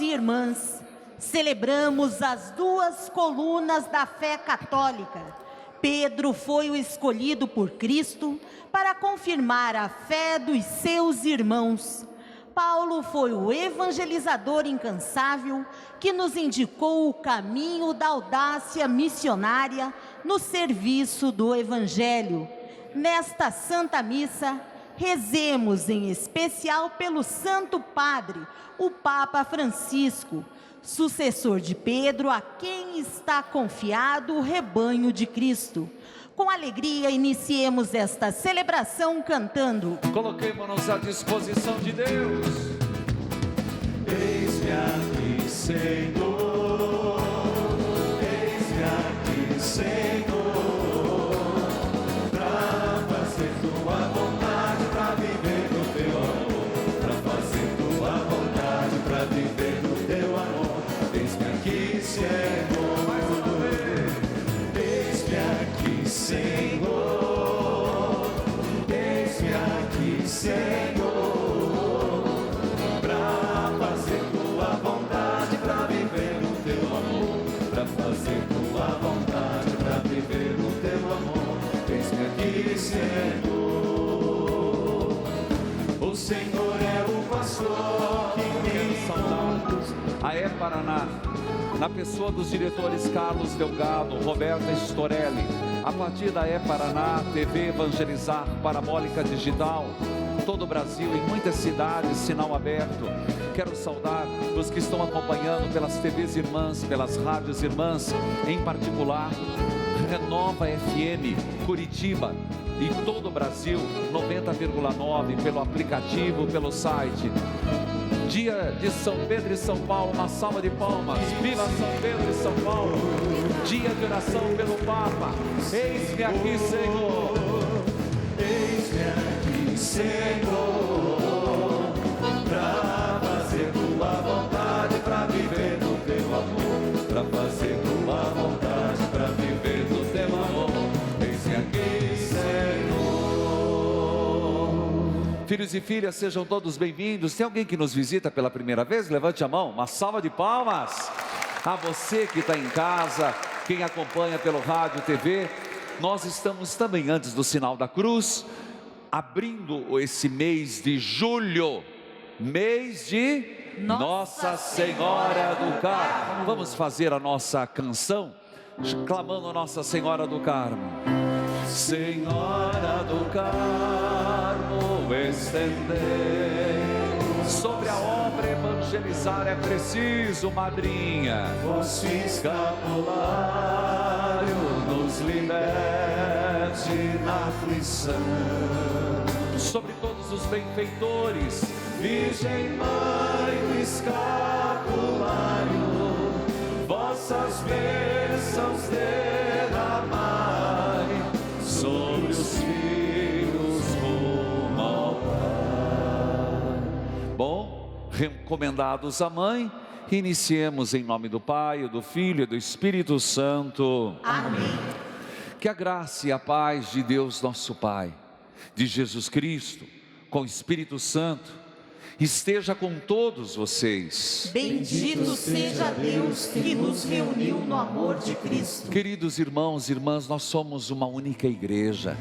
e irmãs, celebramos as duas colunas da fé católica. Pedro foi o escolhido por Cristo para confirmar a fé dos seus irmãos. Paulo foi o evangelizador incansável que nos indicou o caminho da audácia missionária no serviço do Evangelho. Nesta Santa Missa, rezemos em especial pelo Santo Padre, o Papa Francisco, sucessor de Pedro, a quem está confiado o rebanho de Cristo. Com alegria, iniciemos esta celebração cantando. Coloquemo-nos à disposição de Deus. Eis-me aqui, Senhor. Eis-me aqui, Senhor. Para fazer tua vontade, para viver no teu amor. Para fazer tua vontade, para viver no teu amor. Eis-me aqui, Senhor. Mais uma vez. Eis-me aqui, Senhor, eis-me aqui, Senhor, para fazer tua vontade, para viver no teu amor, para fazer tua vontade, para viver no teu amor. Eis-me aqui, Senhor. O Senhor é o pastor que me saudamos. Aé Paraná, na pessoa dos diretores Carlos Delgado, Roberta Storelli, a partir da Paraná, TV Evangelizar, Parabólica Digital, todo o Brasil, em muitas cidades, sinal aberto. Quero saudar os que estão acompanhando pelas TVs irmãs, pelas rádios irmãs, em particular, Renova FM, Curitiba, e todo o Brasil, 90,9, pelo aplicativo, pelo site. Dia de São Pedro e São Paulo, uma salva de palmas. Viva São Pedro e São Paulo. Dia de oração pelo Papa. Eis-me aqui, Senhor. Eis-me aqui, Senhor, para fazer tua vontade, para viver no teu amor. Para fazer tua vontade, para viver no teu amor. Eis-me aqui, Senhor. Filhos e filhas, sejam todos bem-vindos. Tem alguém que nos visita pela primeira vez? Levante a mão, uma salva de palmas. A você que está em casa, quem acompanha pelo rádio, TV. Nós estamos também, antes do sinal da cruz, abrindo esse mês de julho, mês de Nossa Senhora do Carmo. Vamos fazer a nossa canção, clamando Nossa Senhora do Carmo. Senhora do Carmo, estendei sobre a obra evangelizar é preciso, madrinha. Vosso escapulário nos liberte na aflição. Sobre todos os benfeitores, Virgem Mãe do escapulário, vossas bênçãos derramai sobre os filhos rumo ao Pai. Bom, recomendados à Mãe, iniciemos em nome do Pai, do Filho e do Espírito Santo. Amém. Que a graça e a paz de Deus nosso Pai, de Jesus Cristo, com o Espírito Santo, esteja com todos vocês. Bendito seja Deus que nos reuniu no amor de Cristo. Queridos irmãos e irmãs, nós somos uma única igreja.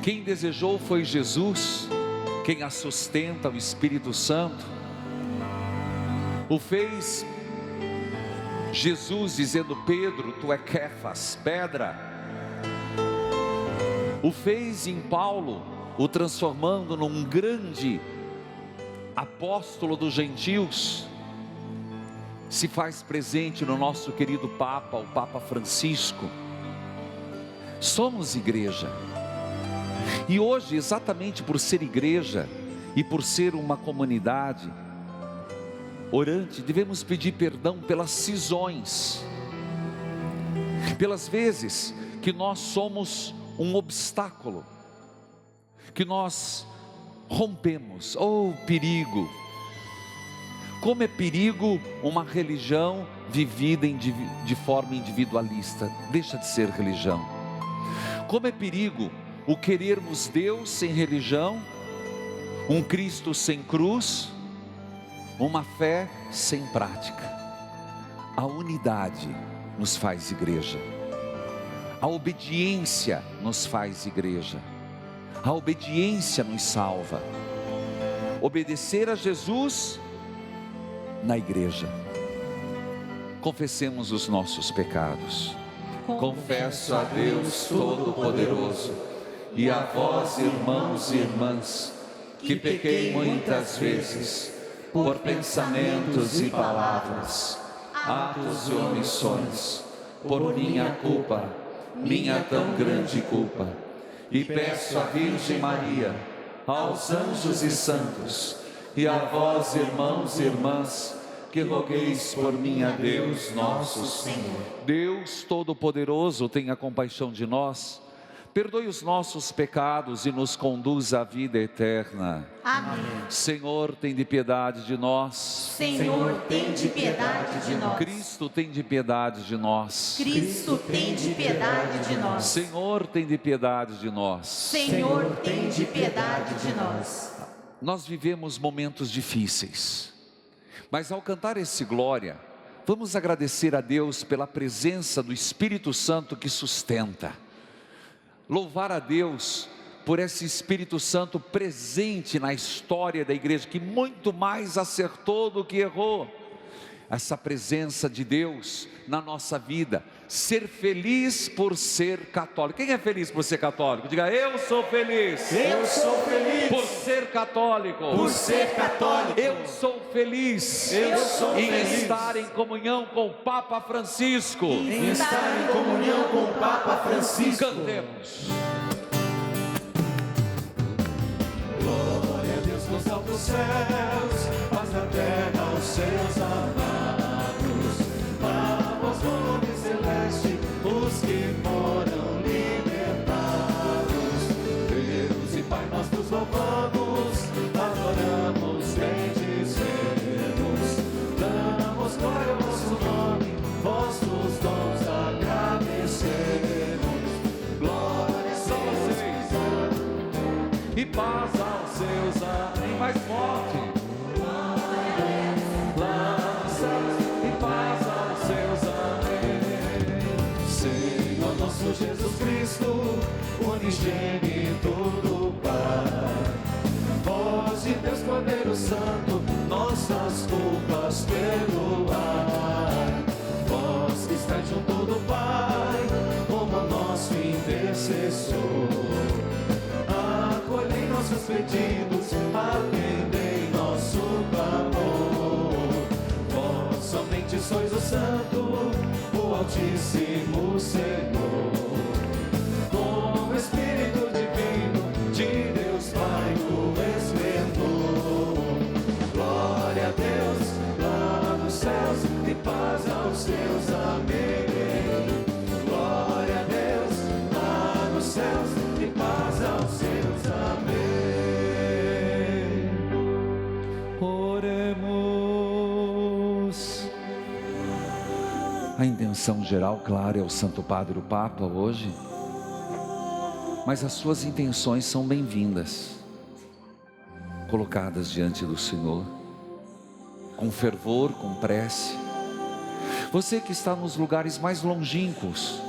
Quem desejou foi Jesus, quem a sustenta, o Espírito Santo. O fez Jesus dizendo: Pedro, tu é Kéfas, pedra. O fez em Paulo, o transformando num grande apóstolo dos gentios. Se faz presente no nosso querido Papa, o Papa Francisco. Somos igreja. E hoje, exatamente por ser igreja e por ser uma comunidade orante, devemos pedir perdão pelas cisões, pelas vezes que nós somos um obstáculo, que nós rompemos. Oh, perigo! Como é perigo uma religião vivida de forma individualista. Deixa de ser religião. Como é perigo o querermos Deus sem religião, um Cristo sem cruz, Uma fé sem prática. A unidade nos faz igreja. A obediência nos faz igreja. A obediência nos salva. Obedecer a Jesus na igreja. Confessemos os nossos pecados. Confesso a Deus Todo-Poderoso e a vós, irmãos e irmãs, que pequei muitas vezes por pensamentos e palavras, atos e omissões, por minha culpa, minha tão grande culpa. E peço à Virgem Maria, aos anjos e santos, e a vós, irmãos e irmãs, que rogueis por mim a Deus nosso Senhor. Deus Todo-Poderoso, tenha compaixão de nós, perdoe os nossos pecados e nos conduza à vida eterna. Amém. Senhor, tem de piedade de nós. Senhor, tem de piedade de nós. Cristo, tem de piedade de nós. Cristo, tem de piedade de nós. Senhor, tem de piedade de nós. Senhor, tem de piedade de nós. Nós vivemos momentos difíceis, mas ao cantar esse glória, vamos agradecer a Deus pela presença do Espírito Santo que sustenta. Louvar a Deus por esse Espírito Santo presente na história da igreja, que muito mais acertou do que errou. Essa presença de Deus na nossa vida. Ser feliz por ser católico. Quem é feliz por ser católico? Diga: eu sou feliz. Eu sou feliz por ser católico. Por ser católico. Eu sou feliz. Eu sou em feliz estar em comunhão com o Papa Francisco. Em estar em comunhão com o Papa Francisco. Cantemos. Glória a Deus nos altos céus, paz na terra aos seus amados. Vamos no nome celeste, os que foram libertados. Deus e Pai, nós nos louvamos, adoramos, bendizemos. Damos glória ao vosso nome, vossos dons agradecemos. Glória só vocês E paz aos seus amém. Mais forte. E paz aos seus amém. Senhor nosso Jesus Cristo, unigênito do Pai, voz de Deus Cordeiro Santo, nossas culpas perdoai. Vós que estáis junto do Pai, como nosso intercessor, acolhei nossos pedidos, atendei nosso clamor. Vós somente sois o Santo, o Altíssimo Senhor, com o Espírito Divino de Deus Pai do esplendor. Glória a Deus lá nos céus e paz aos seus amém. Glória a Deus lá nos céus e paz aos seus amém. Oremos. A intenção geral, claro, é o Santo Padre, o Papa, hoje. Mas as suas intenções são bem-vindas, colocadas diante do Senhor, com fervor, com prece. Você que está nos lugares mais longínquos,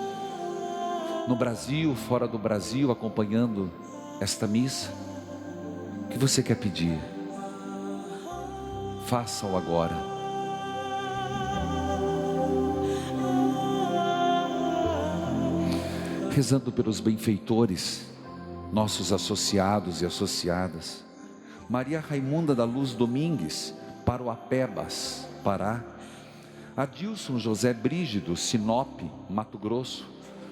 no Brasil, fora do Brasil, acompanhando esta missa, o que você quer pedir? Faça-o agora. Rezando pelos benfeitores, nossos associados e associadas. Maria Raimunda da Luz Domingues, Paroapebas, Pará. Adilson José Brígido, Sinop, Mato Grosso.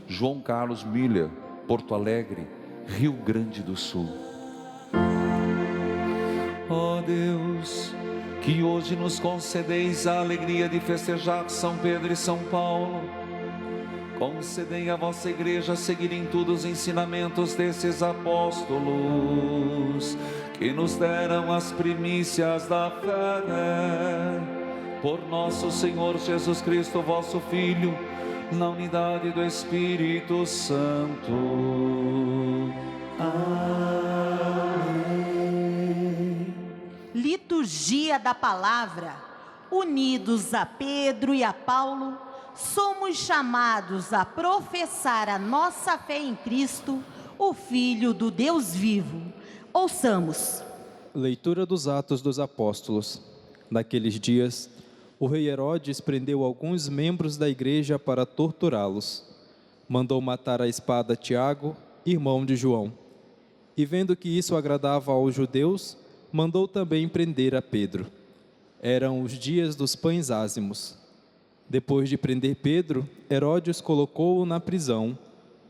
João Carlos Miller, Porto Alegre, Rio Grande do Sul. Ó Deus, que hoje nos concedeis a alegria de festejar São Pedro e São Paulo, concedei à vossa igreja seguir em tudo os ensinamentos desses apóstolos, que nos deram as primícias da fé. Por nosso Senhor Jesus Cristo, vosso Filho, na unidade do Espírito Santo. Amém. liturgia da palavra, unidos a Pedro e a Paulo, somos chamados a professar a nossa fé em Cristo, o Filho do Deus vivo. Ouçamos. Leitura dos Atos dos Apóstolos. Naqueles dias, o rei Herodes prendeu alguns membros da igreja para torturá-los. Mandou matar à espada Tiago, irmão de João. E vendo que isso agradava aos judeus, mandou também prender a Pedro. Eram os dias dos pães ázimos. Depois de prender Pedro, Herodes colocou-o na prisão,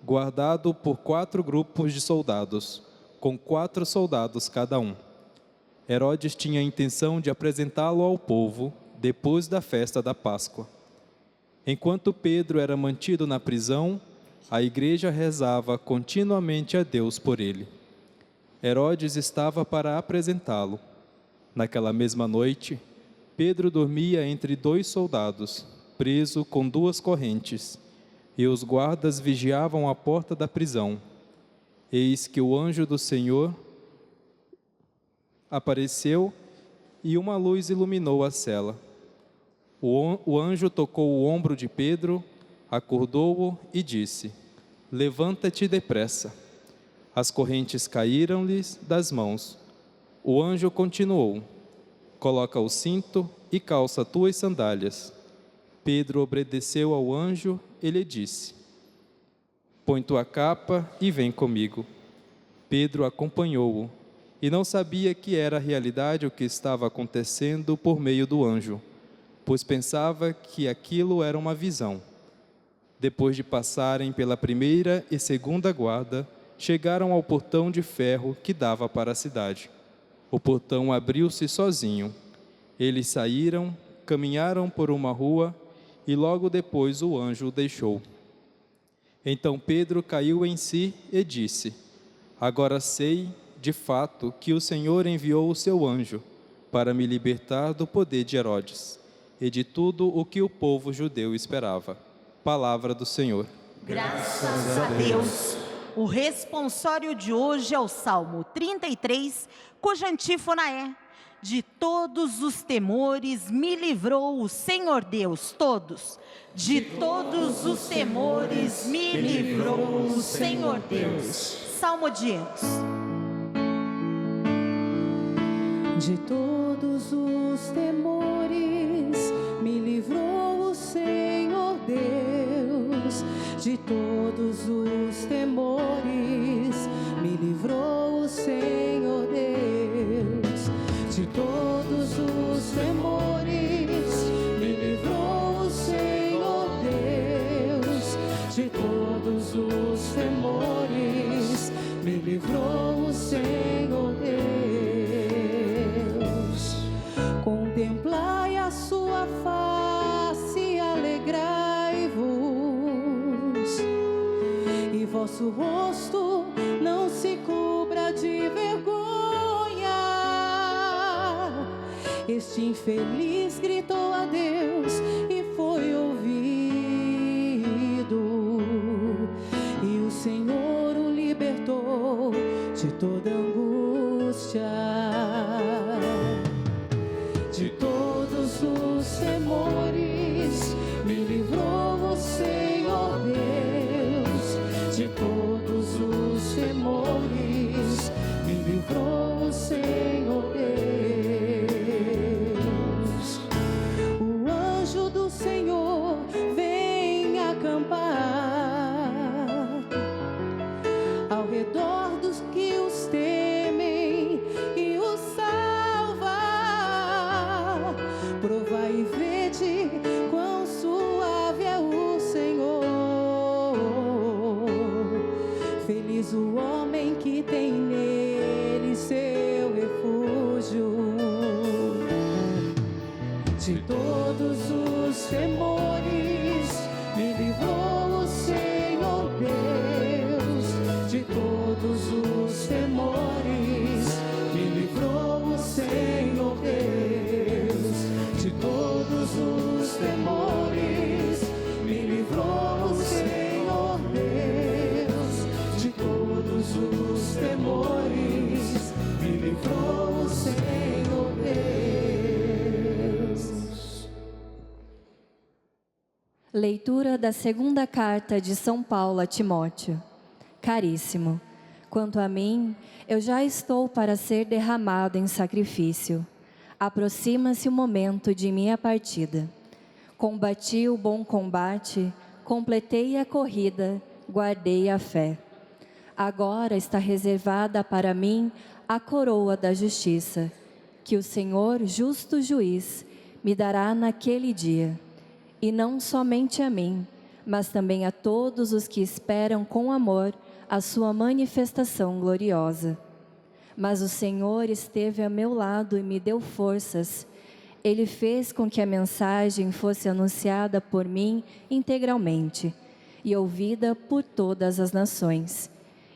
guardado por 4 grupos de soldados, com 4 soldados cada um. Herodes tinha a intenção de apresentá-lo ao povo depois da festa da Páscoa. Enquanto Pedro era mantido na prisão, a igreja rezava continuamente a Deus por ele. Herodes estava para apresentá-lo. Naquela mesma noite, Pedro dormia entre 2 soldados, preso com 2 correntes, e os guardas vigiavam a porta da prisão. Eis que o anjo do Senhor apareceu e uma luz iluminou a cela. O anjo tocou o ombro de Pedro, acordou-o e disse: levanta-te depressa. As correntes caíram-lhes das mãos. O anjo continuou: coloca o cinto e calça tuas sandálias. Pedro obedeceu ao anjo e lhe disse: põe tua capa e vem comigo. Pedro acompanhou-o e não sabia que era realidade o que estava acontecendo por meio do anjo, pois pensava que aquilo era uma visão. Depois de passarem pela primeira e segunda guarda, chegaram ao portão de ferro que dava para a cidade. O portão abriu-se sozinho. Eles saíram, caminharam por uma rua e logo depois o anjo o deixou. Então Pedro caiu em si e disse: agora sei, de fato, que o Senhor enviou o seu anjo para me libertar do poder de Herodes e de tudo o que o povo judeu esperava. Palavra do Senhor. Graças a Deus. O responsório de hoje é o Salmo 33, cuja antífona é: de todos os temores me livrou o Senhor Deus. Todos. De todos os temores me livrou o Senhor Deus. Salmodiemos. De todos os temores me livrou o Senhor Deus. De todos os temores me livrou o Senhor Deus. De todos os temores me livrou o Senhor Deus. De todos os temores me livrou o Senhor Deus. Contemplai a sua face, alegrai-vos, e vosso rosto não se cubra de vergonha. Este infeliz gritou a Deus e foi ouvido, e o Senhor o libertou de toda angústia. De todos os temores me livrou o Senhor Deus. De todos os temores me livrou o Senhor Deus. O anjo do Senhor vem acampar ao redor dos que os temem e os salva. Provai e vede quão suave é o Senhor. Feliz o homem que tem nele seu refúgio. De todos os temores me livrou o Senhor Deus. De todos os temores me livrou o Senhor Deus. De todos os temores me livrou o Senhor Deus. De todos os temores me livrou o Senhor Deus. Leitura da segunda carta de São Paulo a Timóteo. Caríssimo, quanto a mim, eu já estou para ser derramado em sacrifício. Aproxima-se o momento de minha partida. Combati o bom combate, completei a corrida, guardei a fé. Agora está reservada para mim a coroa da justiça, que o Senhor, justo juiz, me dará naquele dia. E não somente a mim, mas também a todos os que esperam com amor a sua manifestação gloriosa. Mas o Senhor esteve a meu lado e me deu forças. Ele fez com que a mensagem fosse anunciada por mim integralmente e ouvida por todas as nações.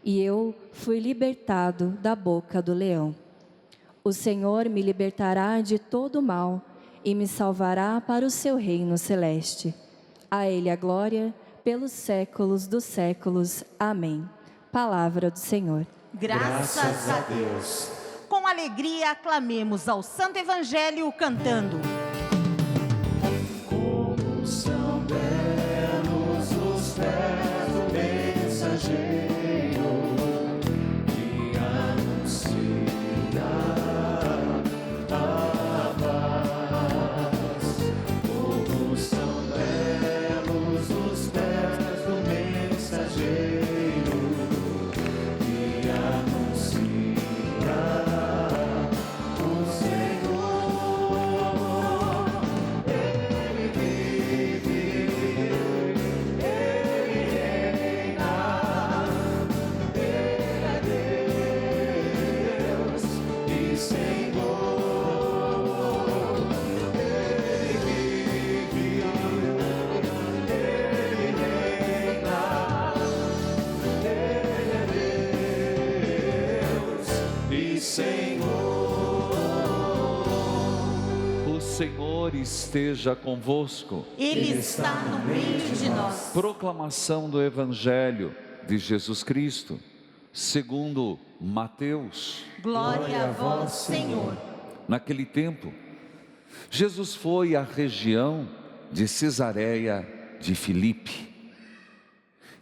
E eu fui libertado da boca do leão. O Senhor me libertará de todo mal e me salvará para o seu reino celeste. A Ele a glória pelos séculos dos séculos. Amém. Palavra do Senhor. Graças a Deus. Com alegria aclamemos ao Santo Evangelho cantando. Como são belos os pés do mensageiro que anuncia a paz. Como são belos os pés do mensageiro que anuncia o Senhor. Ele vive, Ele reina, Ele é Deus e Senhor. Ele vive, Ele reina, Ele é Deus e Senhor. O Senhor esteja convosco. Ele está no meio de nós. Proclamação do Evangelho de Jesus Cristo, segundo Mateus. Glória a vós, Senhor. Naquele tempo, Jesus foi à região de Cesareia de Filipe.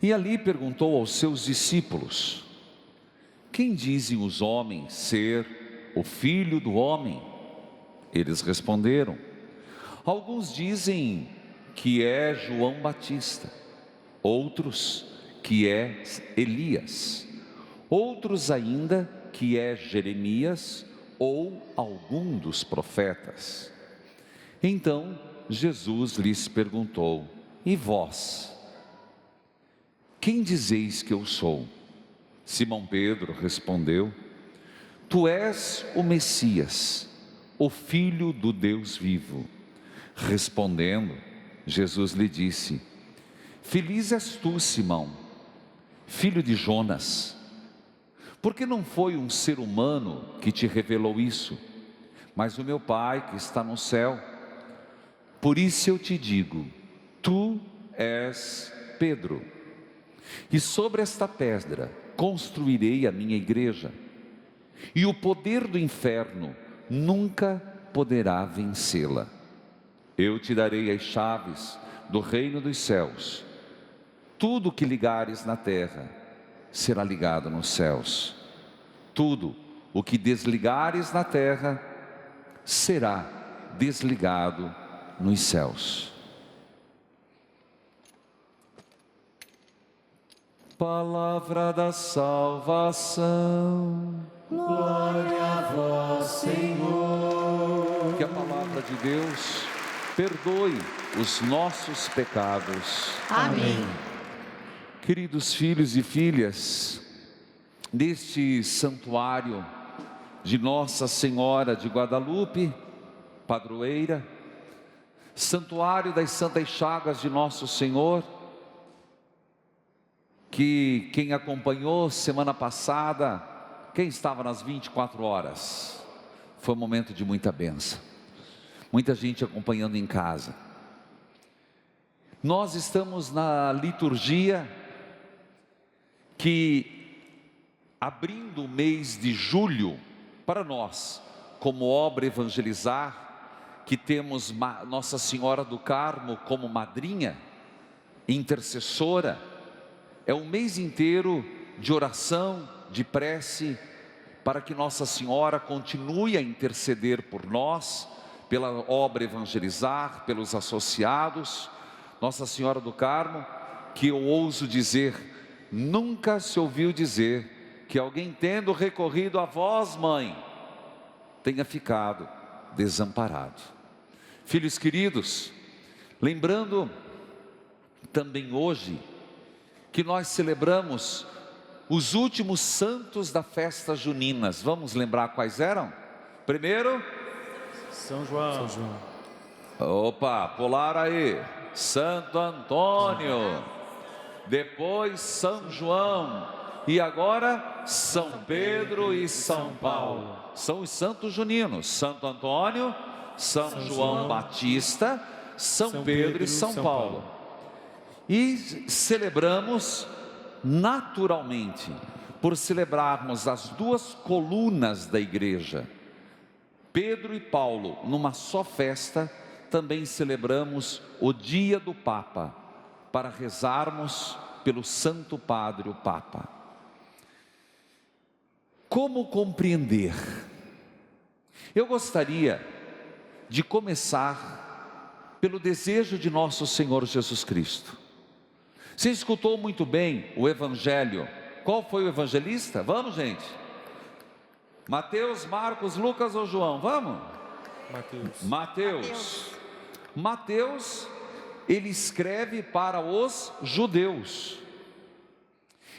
E ali perguntou aos seus discípulos: quem dizem os homens ser o Filho do Homem? Eles responderam: alguns dizem que é João Batista, outros que é Elias, outros ainda que é Jeremias ou algum dos profetas. Então Jesus lhes perguntou: e vós? Quem dizeis que eu sou? Simão Pedro respondeu: tu és o Messias, o Filho do Deus vivo. Respondendo, Jesus lhe disse: feliz és tu, Simão, filho de Jonas, porque não foi um ser humano que te revelou isso, mas o meu Pai que está no céu. Por isso eu te digo, tu és Pedro, e sobre esta pedra construirei a minha igreja, e o poder do inferno nunca poderá vencê-la. Eu te darei as chaves do reino dos céus. Tudo que ligares na terra será ligado nos céus. Tudo o que desligares na terra será desligado nos céus. Palavra da salvação. Glória a vós, Senhor. Que a palavra de Deus perdoe os nossos pecados. Amém. Queridos filhos e filhas, neste santuário de Nossa Senhora de Guadalupe, padroeira, santuário das Santas Chagas de Nosso Senhor, que quem acompanhou semana passada, quem estava nas 24 horas, foi um momento de muita bênção, muita gente acompanhando em casa. Nós estamos na liturgia que, abrindo o mês de julho, para nós, como obra evangelizar, que temos Nossa Senhora do Carmo como madrinha, intercessora. É um mês inteiro de oração, de prece, para que Nossa Senhora continue a interceder por nós, pela obra Evangelizar, pelos associados. Nossa Senhora do Carmo, que eu ouso dizer, nunca se ouviu dizer que alguém tendo recorrido a vós, mãe, tenha ficado desamparado. Filhos queridos, lembrando também hoje que nós celebramos os últimos santos da festa juninas. Vamos lembrar quais eram? Primeiro, São João. opa, pular aí, Santo Antônio, depois São João, e agora São Pedro e São Paulo. São os santos juninos: Santo Antônio, São João Batista, São Pedro e São Paulo. E celebramos naturalmente, por celebrarmos as duas colunas da igreja, Pedro e Paulo, numa só festa, também celebramos o dia do Papa, para rezarmos pelo Santo Padre, o Papa. Como compreender? Eu gostaria de começar pelo desejo de nosso Senhor Jesus Cristo. Você escutou muito bem o Evangelho. Qual foi o evangelista? Vamos, gente. Mateus, Marcos, Lucas ou João? Vamos? Mateus, ele escreve para os judeus.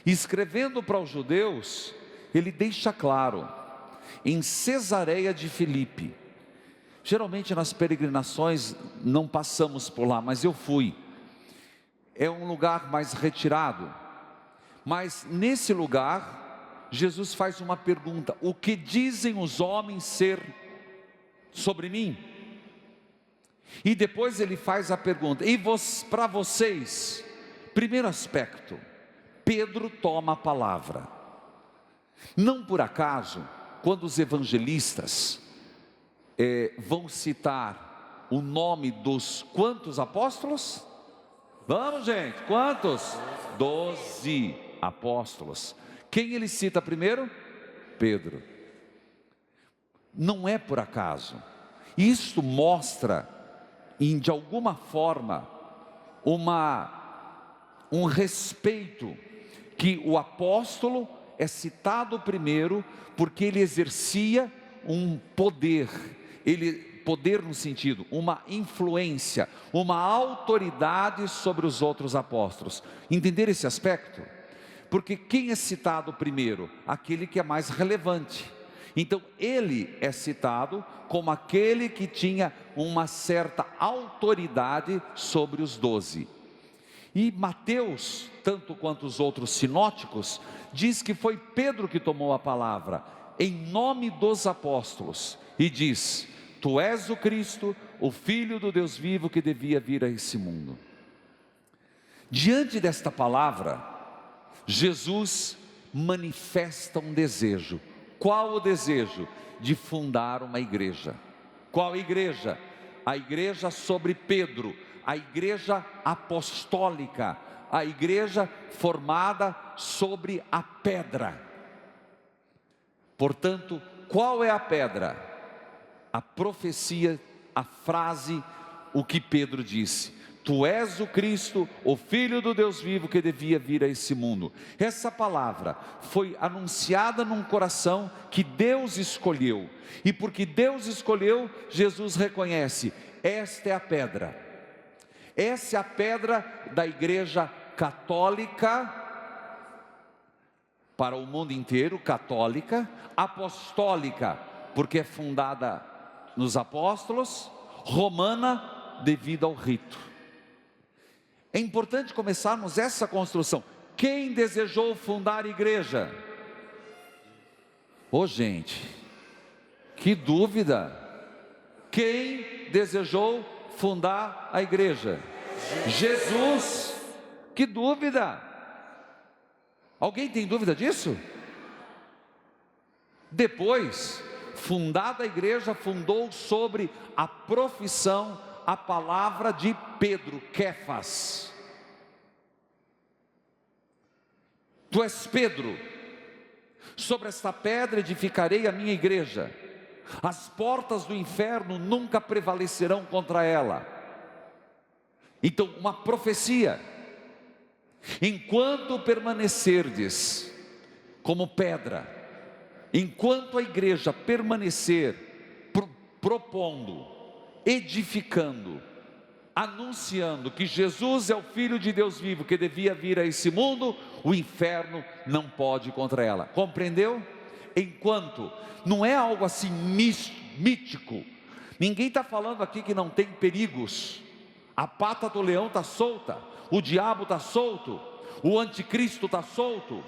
Escrevendo para os judeus, ele deixa claro, em Cesareia de Filipe. Geralmente nas peregrinações não passamos por lá, mas eu fui. É um lugar mais retirado, mas nesse lugar, Jesus faz uma pergunta: o que dizem os homens ser sobre mim? E depois ele faz a pergunta: e para vocês? Primeiro aspecto, Pedro toma a palavra. Não por acaso, quando os evangelistas vão citar o nome dos quantos apóstolos? Vamos, gente, quantos? 12 apóstolos. Quem ele cita primeiro? Pedro. Não é por acaso. Isto mostra, de alguma forma, um respeito, que o apóstolo é citado primeiro, porque ele exercia um poder, poder no sentido, uma influência, uma autoridade sobre os outros apóstolos. Entender esse aspecto? Porque quem é citado primeiro? Aquele que é mais relevante. Então ele é citado como aquele que tinha uma certa autoridade sobre os 12. E Mateus, tanto quanto os outros sinóticos, diz que foi Pedro que tomou a palavra, em nome dos apóstolos, e diz: tu és o Cristo, o Filho do Deus vivo, que devia vir a esse mundo. Diante desta palavra, Jesus manifesta um desejo. Qual o desejo? De fundar uma igreja. Qual igreja? A igreja sobre Pedro, a igreja apostólica, a igreja formada sobre a pedra. Portanto, qual é a pedra? A profecia, a frase, o que Pedro disse: tu és o Cristo, o Filho do Deus vivo, que devia vir a esse mundo. Essa palavra foi anunciada num coração que Deus escolheu, e porque Deus escolheu, Jesus reconhece: esta é a pedra. Essa é a pedra da igreja católica, para o mundo inteiro, católica, apostólica, porque é fundada nos apóstolos, romana, devido ao rito. É importante começarmos essa construção. Quem desejou fundar a igreja? Gente, que dúvida! Quem desejou fundar a igreja? Jesus! Que dúvida! Alguém tem dúvida disso? Depois, fundada a igreja, fundou sobre a profissão, a palavra de Pedro, Kéfas. Tu és Pedro, sobre esta pedra edificarei a minha igreja, as portas do inferno nunca prevalecerão contra ela. Então, uma profecia: enquanto permanecerdes como pedra, enquanto a igreja permanecer propondo, edificando, anunciando que Jesus é o Filho de Deus vivo, que devia vir a esse mundo, o inferno não pode contra ela. Compreendeu? Enquanto, não é algo assim mítico. Ninguém está falando aqui que não tem perigos. A pata do leão está solta, o diabo está solto, o anticristo está solto,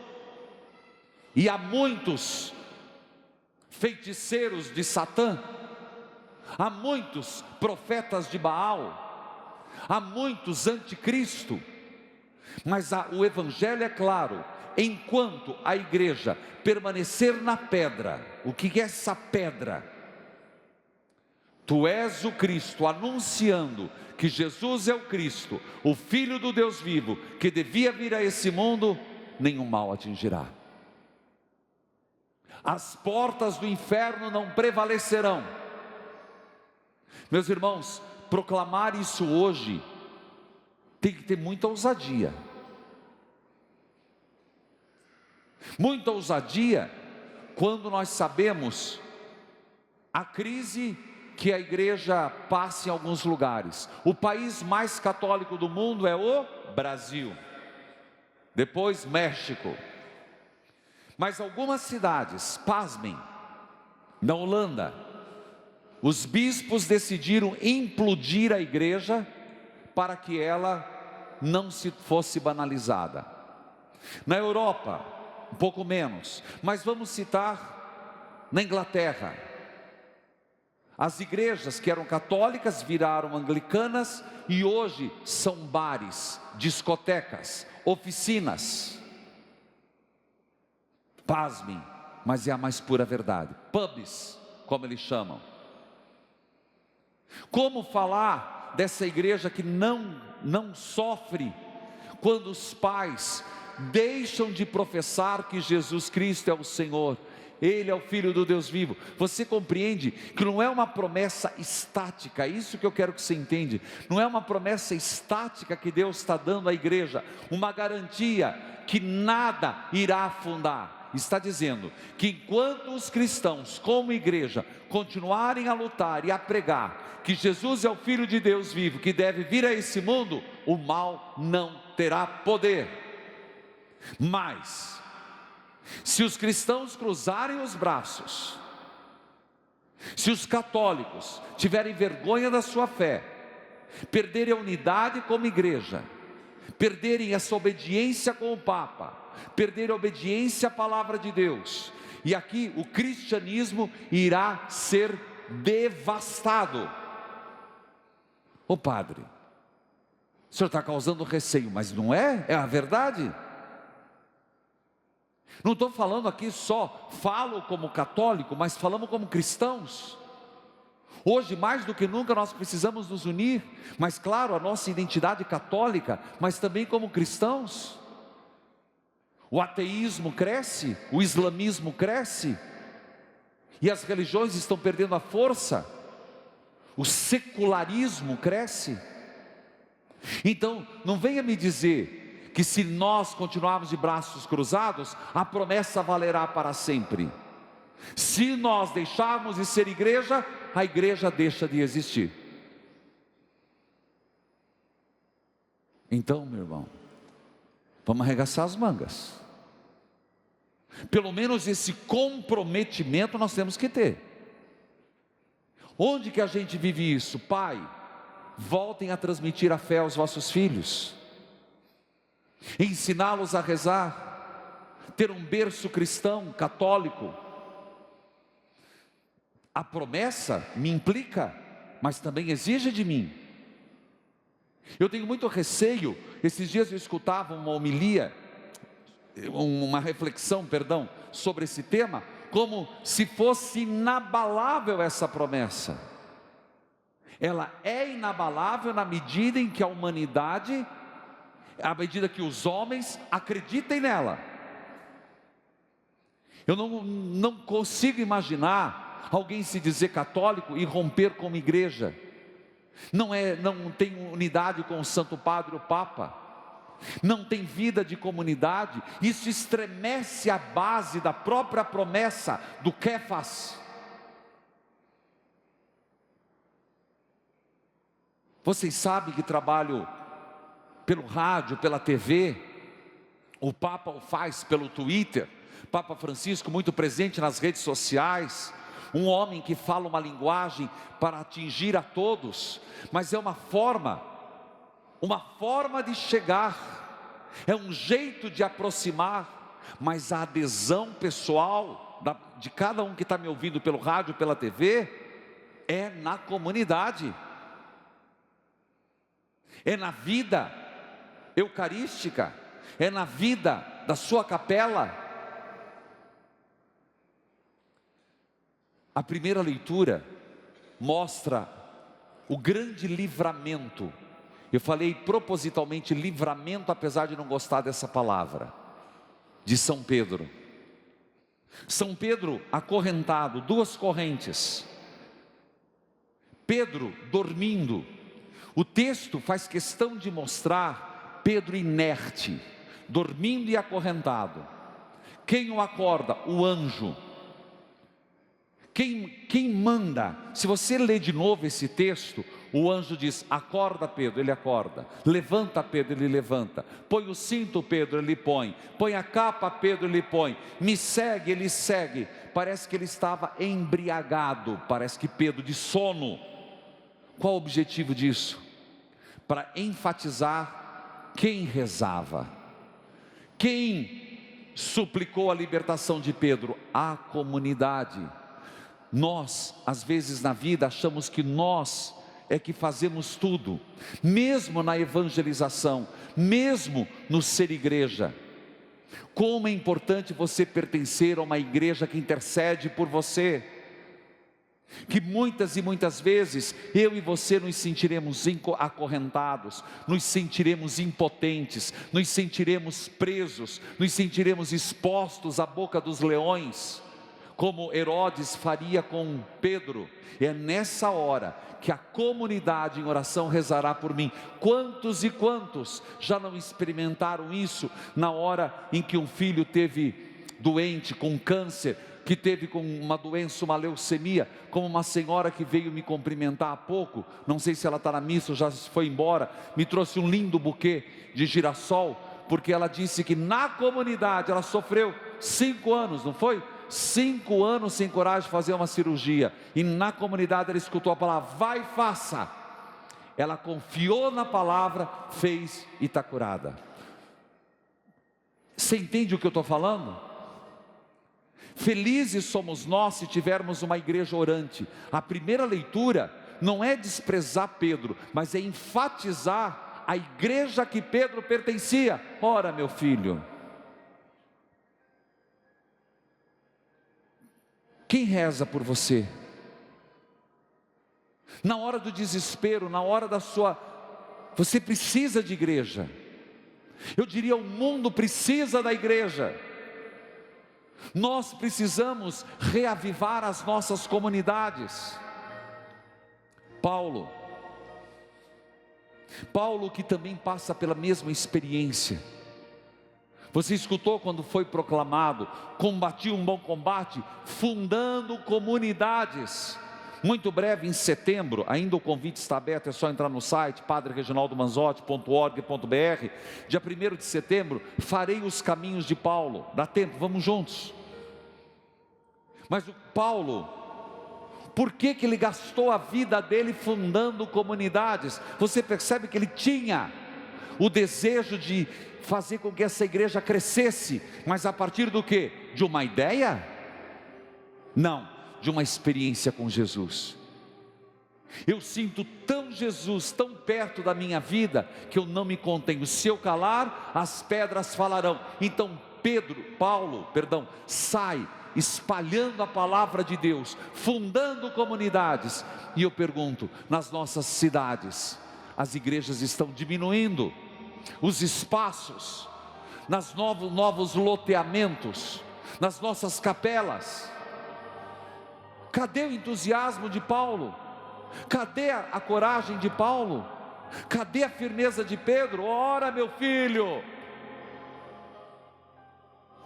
e há muitos feiticeiros de Satã, há muitos profetas de Baal, há muitos anticristo, mas o evangelho é claro: enquanto a igreja permanecer na pedra. O que é essa pedra? Tu és o Cristo, anunciando que Jesus é o Cristo, o Filho do Deus vivo, que devia vir a esse mundo, nenhum mal atingirá. As portas do inferno não prevalecerão. Meus irmãos, proclamar isso hoje tem que ter muita ousadia. Muita ousadia quando nós sabemos a crise que a igreja passa em alguns lugares. O país mais católico do mundo é o Brasil, depois México. Mas algumas cidades, pasmem, na Holanda, os bispos decidiram implodir a igreja para que ela não se fosse banalizada. Na Europa, um pouco menos, mas vamos citar na Inglaterra. As igrejas que eram católicas viraram anglicanas e hoje são bares, discotecas, oficinas. Pasmem, mas é a mais pura verdade. Pubs, como eles chamam. Como falar dessa igreja que não sofre quando os pais deixam de professar que Jesus Cristo é o Senhor, Ele é o Filho do Deus vivo? Você compreende que não é uma promessa estática, é isso que eu quero que você entenda. Não é uma promessa estática que Deus está dando à igreja, uma garantia que nada irá afundar. Está dizendo que enquanto os cristãos, como igreja, continuarem a lutar e a pregar que Jesus é o Filho de Deus vivo, que deve vir a esse mundo, o mal não terá poder. Mas, se os cristãos cruzarem os braços, se os católicos tiverem vergonha da sua fé, perderem a unidade como igreja, perderem essa obediência com o Papa, perderem a obediência à palavra de Deus, e aqui o cristianismo irá ser devastado. Ô padre, o senhor está causando receio, mas não é? É a verdade. Não estou falando aqui só, falo como católico, mas falamos como cristãos. Hoje, mais do que nunca, nós precisamos nos unir, mas claro, a nossa identidade católica, mas também como cristãos. O ateísmo cresce, o islamismo cresce, e as religiões estão perdendo a força, o secularismo cresce. Então, não venha me dizer que se nós continuarmos de braços cruzados, a promessa valerá para sempre. Se nós deixarmos de ser igreja, a igreja deixa de existir. Então, meu irmão, vamos arregaçar as mangas. Pelo menos esse comprometimento nós temos que ter. Onde que a gente vive isso? Pai, voltem a transmitir a fé aos vossos filhos, ensiná-los a rezar, ter um berço cristão, católico. A promessa me implica, mas também exige de mim. Eu tenho muito receio. Esses dias eu escutava uma homilia, uma reflexão, sobre esse tema, como se fosse inabalável essa promessa. Ela é inabalável na medida em que a humanidade, à medida que os homens acreditem nela. Eu não consigo imaginar alguém se dizer católico e romper como igreja. Não tem unidade com o Santo Padre, o Papa. Não tem vida de comunidade. Isso estremece a base da própria promessa do Kéfas. Vocês sabem que trabalho pelo rádio, pela TV. O Papa o faz pelo Twitter. Papa Francisco muito presente nas redes sociais. Um homem que fala uma linguagem para atingir a todos, mas é uma forma de chegar, é um jeito de aproximar, mas a adesão pessoal de cada um que está me ouvindo pelo rádio, pela TV, é na comunidade, é na vida eucarística, é na vida da sua capela. A primeira leitura mostra o grande livramento. Eu falei propositalmente livramento, apesar de não gostar dessa palavra, de São Pedro. São Pedro acorrentado, 2 correntes. Pedro dormindo. O texto faz questão de mostrar Pedro inerte, dormindo e acorrentado. Quem o acorda? O anjo. Quem manda? Se você ler de novo esse texto, o anjo diz: acorda Pedro, ele acorda. Levanta Pedro, ele levanta. Põe o cinto Pedro, ele põe. Põe a capa Pedro, ele põe. Me segue, ele segue. Parece que ele estava embriagado, parece que Pedro de sono. Qual o objetivo disso? Para enfatizar quem rezava. Quem suplicou a libertação de Pedro? A comunidade. Nós, às vezes na vida, achamos que nós é que fazemos tudo, mesmo na evangelização, mesmo no ser igreja. Como é importante você pertencer a uma igreja que intercede por você, que muitas e muitas vezes eu e você nos sentiremos acorrentados, nos sentiremos impotentes, nos sentiremos presos, nos sentiremos expostos à boca dos leões, como Herodes faria com Pedro. É nessa hora que a comunidade em oração rezará por mim. Quantos e quantos já não experimentaram isso na hora em que um filho teve doente com câncer, que teve com uma doença, uma leucemia, como uma senhora que veio me cumprimentar há pouco, não sei se ela está na missa ou já foi embora, me trouxe um lindo buquê de girassol, porque ela disse que na comunidade ela sofreu 5 anos, não foi? 5 anos sem coragem de fazer uma cirurgia, e na comunidade ela escutou a palavra: vai e faça. Ela confiou na palavra, fez e está curada. Você entende o que eu estou falando? Felizes somos nós se tivermos uma igreja orante. A primeira leitura não é desprezar Pedro, mas é enfatizar a igreja que Pedro pertencia. Ora, meu filho, quem reza por você? Na hora do desespero, na hora da sua... Você precisa de igreja. Eu diria, o mundo precisa da igreja. Nós precisamos reavivar as nossas comunidades. Paulo que também passa pela mesma experiência. Você escutou quando foi proclamado: combati um bom combate, fundando comunidades. Muito breve, em setembro, ainda o convite está aberto, é só entrar no site padrereginaldomanzotti.org.br. Dia 1º de setembro, farei os caminhos de Paulo. Dá tempo, vamos juntos. Mas o Paulo, por que ele gastou a vida dele fundando comunidades? Você percebe que ele tinha o desejo de fazer com que essa igreja crescesse, mas a partir do quê? De uma ideia? Não, de uma experiência com Jesus. Eu sinto tão Jesus, tão perto da minha vida, que eu não me contenho. Se eu calar, as pedras falarão. Então Paulo, sai espalhando a palavra de Deus, fundando comunidades. E eu pergunto, nas nossas cidades, as igrejas estão diminuindo, os espaços, nos novos loteamentos, nas nossas capelas. Cadê o entusiasmo de Paulo? Cadê a coragem de Paulo? Cadê a firmeza de Pedro? Ora, meu filho,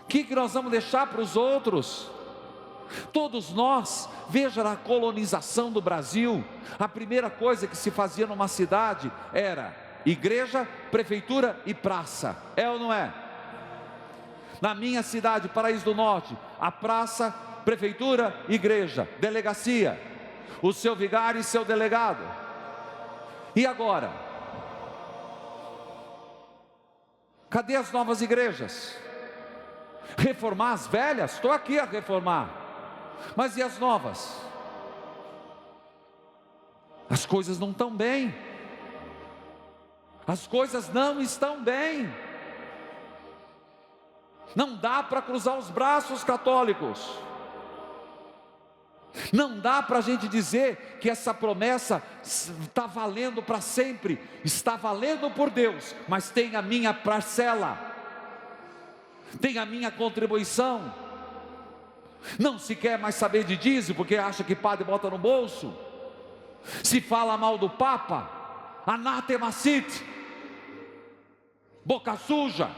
o que nós vamos deixar para os outros? Todos nós, veja na colonização do Brasil, a primeira coisa que se fazia numa cidade era igreja, prefeitura e praça, é ou não é? Na minha cidade, Paraíso do Norte, a praça, prefeitura, igreja, delegacia, o seu vigário e seu delegado. E agora? Cadê as novas igrejas? Reformar as velhas? Estou aqui a reformar. Mas e as novas? As coisas não estão bem. As coisas não estão bem. Não dá para cruzar os braços, católicos. Não dá para a gente dizer que essa promessa está valendo para sempre. Está valendo por Deus, mas tem a minha parcela, tem a minha contribuição. Não se quer mais saber de dízimo, porque acha que padre bota no bolso. Se fala mal do Papa, anátema sit, boca suja,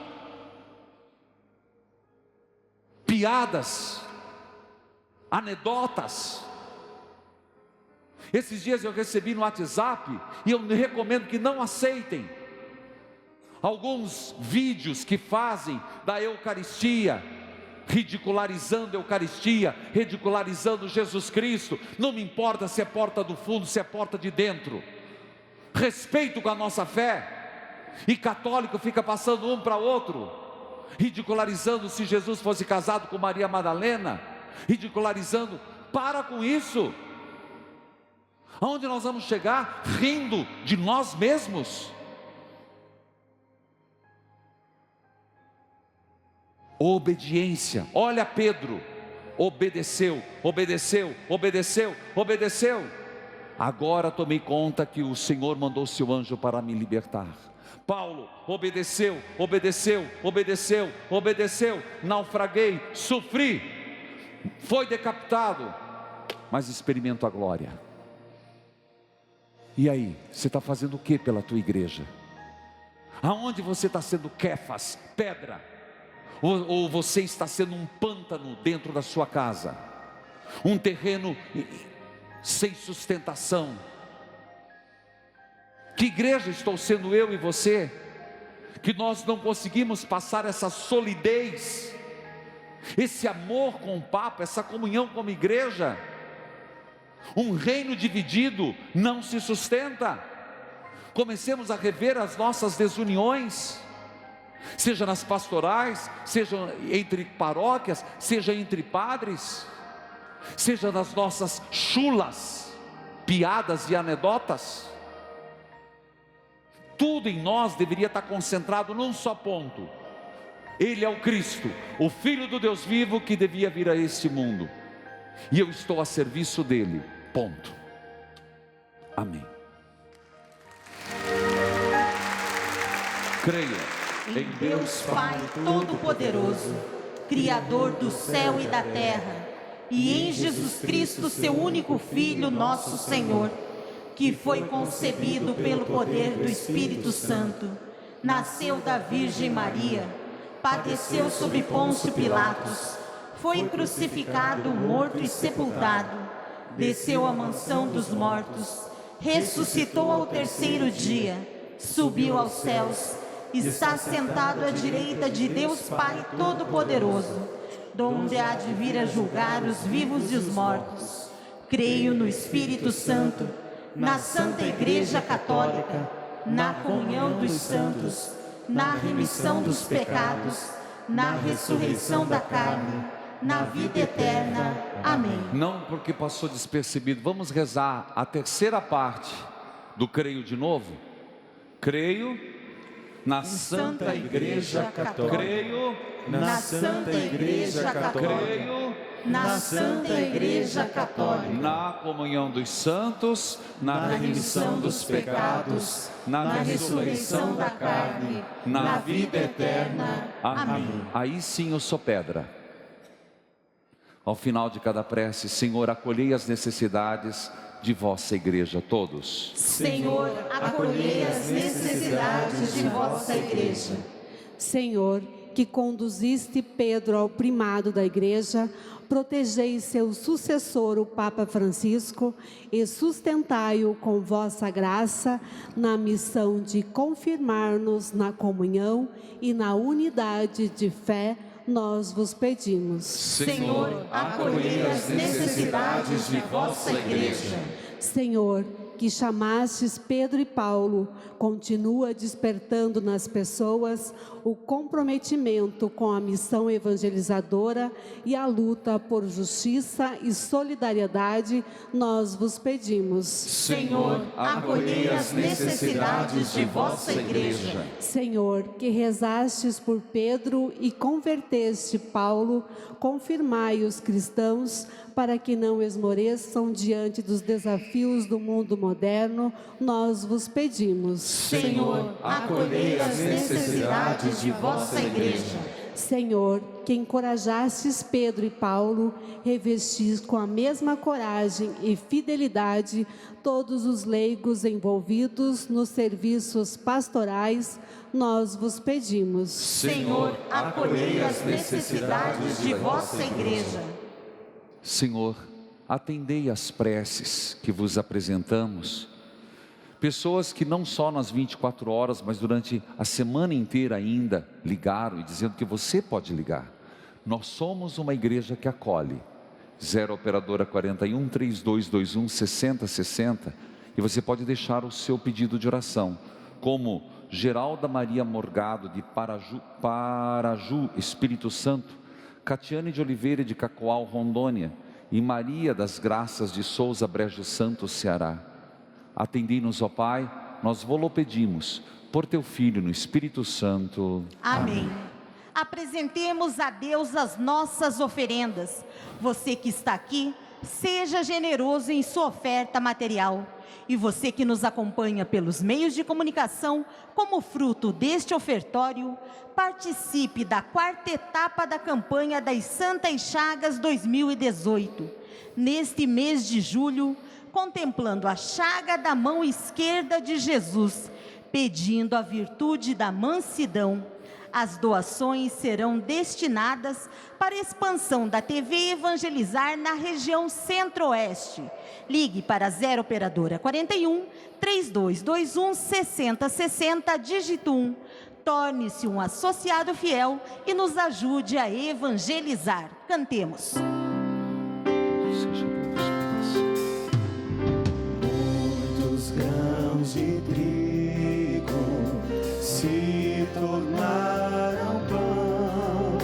piadas, anedotas. Esses dias eu recebi no WhatsApp, e eu recomendo que não aceitem, alguns vídeos que fazem da Eucaristia, ridicularizando a Eucaristia, ridicularizando Jesus Cristo. Não me importa se é porta do fundo, se é porta de dentro. Respeito com a nossa fé. E católico fica passando um para outro, ridicularizando se Jesus fosse casado com Maria Madalena, ridicularizando. Para com isso. Aonde nós vamos chegar? Rindo de nós mesmos? Obediência. Olha Pedro, obedeceu, obedeceu, obedeceu, obedeceu. Agora tomei conta que o Senhor mandou seu anjo para me libertar. Paulo obedeceu, obedeceu, obedeceu, obedeceu. Naufraguei, sofri, foi decapitado, mas experimento a glória. E aí, você está fazendo o que pela tua igreja? Aonde você está sendo Kéfas, pedra? Ou você está sendo um pântano dentro da sua casa, um terreno sem sustentação? Que igreja estou sendo eu e você, que nós não conseguimos passar essa solidez, esse amor com o Papa, essa comunhão como igreja? Um reino dividido não se sustenta. Comecemos a rever as nossas desuniões, seja nas pastorais, seja entre paróquias, seja entre padres, seja nas nossas chulas, piadas e anedotas. Tudo em nós deveria estar concentrado num só ponto: Ele é o Cristo, o Filho do Deus vivo, que devia vir a este mundo, e eu estou a serviço dele, ponto. Amém. Creia em Deus Pai Todo-Poderoso, Criador do céu e da terra, e em Jesus Cristo, seu único Filho, nosso Senhor, que foi concebido pelo poder do Espírito Santo, nasceu da Virgem Maria, padeceu sob Pôncio Pilatos, foi crucificado, morto e sepultado, desceu à mansão dos mortos, ressuscitou ao terceiro dia, subiu aos céus, está sentado à direita de Deus Pai Todo-Poderoso, donde há de vir a julgar os vivos e os mortos. Creio no Espírito Santo, na Santa Igreja Católica, na comunhão dos santos, na remissão dos pecados, na ressurreição da carne, na vida eterna. Amém. Não porque passou despercebido, vamos rezar a terceira parte do creio de novo. Creio na Santa Igreja Católica. Creio na Santa Igreja Católica. Creio na Santa Igreja Católica, na comunhão dos santos, na remissão dos pecados, na ressurreição da carne, na vida eterna. Amém. Aí sim eu sou pedra. Ao final de cada prece, Senhor, acolhei as necessidades de vossa igreja, todos. Senhor, acolhei as necessidades de vossa igreja. Senhor, que conduziste Pedro ao primado da igreja, protegei seu sucessor, o Papa Francisco, e sustentai-o com vossa graça na missão de confirmar-nos na comunhão e na unidade de fé, nós vos pedimos. Senhor, acolhei as necessidades de vossa igreja. Senhor, que chamastes Pedro e Paulo, continua despertando nas pessoas o comprometimento com a missão evangelizadora e a luta por justiça e solidariedade, nós vos pedimos. Senhor, acolhei as necessidades de vossa igreja. Senhor, que rezastes por Pedro e converteste Paulo, confirmai os cristãos para que não esmoreçam diante dos desafios do mundo moderno, nós vos pedimos. Senhor, acolhei as necessidades de vossa igreja. Senhor, que encorajastes Pedro e Paulo, revestis com a mesma coragem e fidelidade todos os leigos envolvidos nos serviços pastorais, nós vos pedimos. Senhor, acolhei as necessidades de vossa igreja. Senhor, atendei as preces que vos apresentamos. Pessoas que não só nas 24 horas, mas durante a semana inteira ainda ligaram e dizendo que você pode ligar. Nós somos uma igreja que acolhe. 0 operadora 41 3221 6060, e você pode deixar o seu pedido de oração, como Geralda Maria Morgado de Paraju, Espírito Santo, Catiane de Oliveira de Cacoal, Rondônia, e Maria das Graças de Souza, Brejo Santo, Ceará. Atendei-nos, ó Pai, nós vô-lo pedimos, por teu Filho no Espírito Santo. Amém. Apresentemos a Deus as nossas oferendas. Você que está aqui, seja generoso em sua oferta material. E você que nos acompanha pelos meios de comunicação, como fruto deste ofertório, participe da 4ª etapa da campanha das Santas Chagas 2018. Neste mês de julho, contemplando a chaga da mão esquerda de Jesus, pedindo a virtude da mansidão. As doações serão destinadas para a expansão da TV Evangelizar na região Centro-Oeste. Ligue para 0 operadora 41 3221 6060, dígito 1. Torne-se um associado fiel e nos ajude a evangelizar. Cantemos. Muitos grãos de trigo se tornaram pão,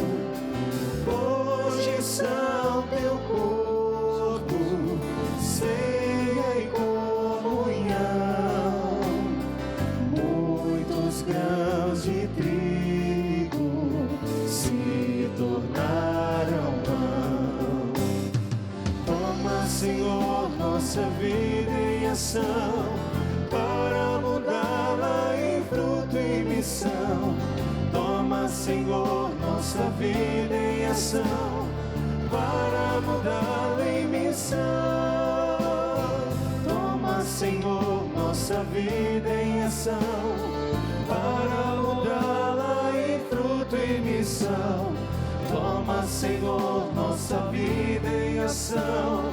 hoje são teu corpo, ceia e comunhão. Muitos grãos de trigo se tornaram pão. Toma, Senhor, nossa vida em ação, para mudá-la em fruto e missão. Toma, Senhor, nossa vida em ação, para mudá-la em missão. Toma, Senhor, nossa vida em ação, para mudá-la em fruto e missão. Toma, Senhor, nossa vida em ação,